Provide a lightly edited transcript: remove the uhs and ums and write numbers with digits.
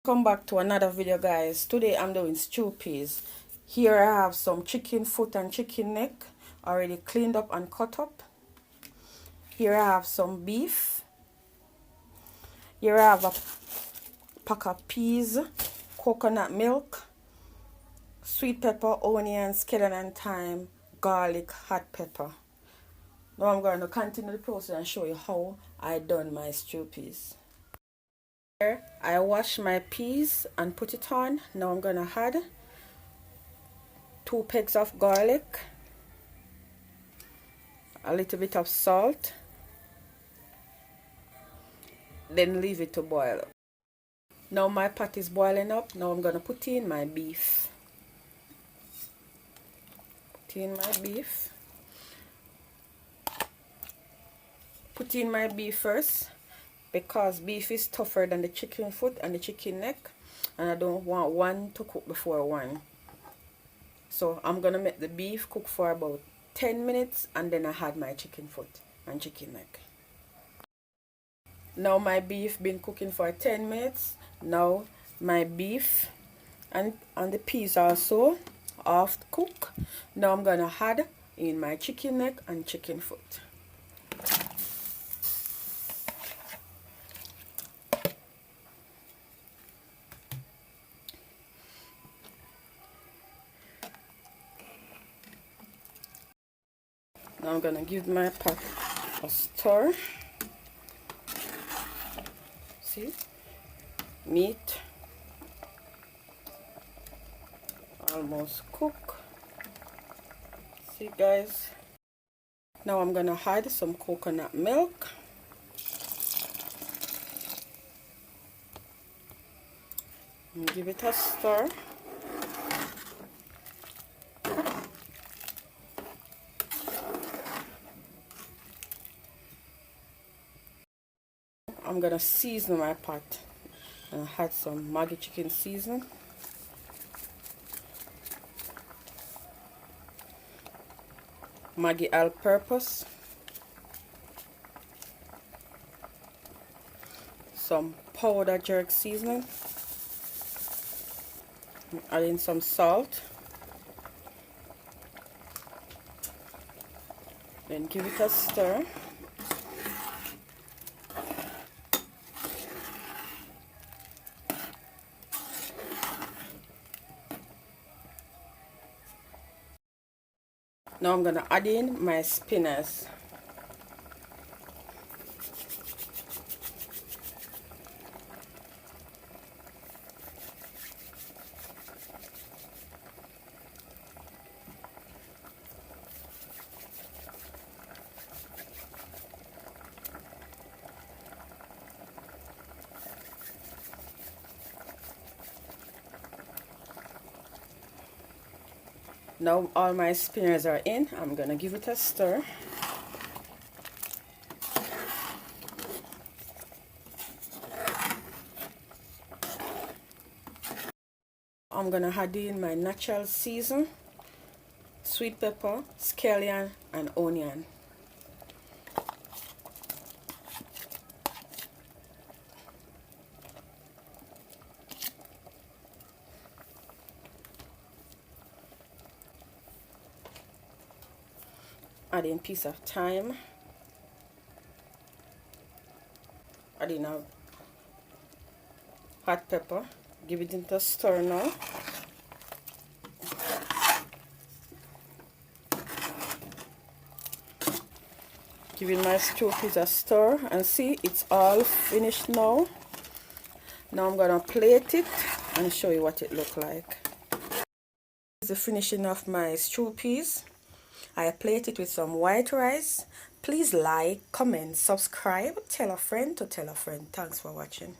Welcome back to another video, guys. Today I'm doing stew peas. Here I have some chicken foot and chicken neck already cleaned up and cut up. Here I have some beef. Here I have a pack of peas, coconut milk, sweet pepper, onion, scallion and thyme, garlic, hot pepper. Now I'm going to continue the process and show you how I done my stew peas. I wash my peas and put it on. Now I'm gonna add 2 pegs of garlic, a little bit of salt, then leave it to boil. Now my pot is boiling up. Now I'm gonna put in my beef. Put in my beef first, because beef is tougher than the chicken foot and the chicken neck, and I don't want one to cook before one. So I'm gonna make the beef cook for about 10 minutes and then I add my chicken foot and chicken neck. Now my beef been cooking for 10 minutes. Now my beef and the peas also half cook. Now I'm gonna add in my chicken neck and chicken foot. Now I'm gonna give my pot a stir. See, meat almost cook. See, guys. Now I'm gonna add some coconut milk. And give it a stir. I'm gonna season my pot and add some Maggi chicken seasoning. Maggi all-purpose. Some powder jerk seasoning. Add in some salt. Then give it a stir. Now I'm gonna add in my spinners. Now all my spinners are in. I'm gonna give it a stir. I'm gonna add in my natural season, sweet pepper, scallion and onion. Add in a piece of thyme. Add in a hot pepper. Give it into a stir now. Giving my stew peas a stir, and see, it's all finished now. Now I'm gonna plate it and show you what it look like. This is the finishing of my stew peas. I plate it with some white rice. Please like, comment, subscribe, tell a friend to tell a friend. Thanks for watching.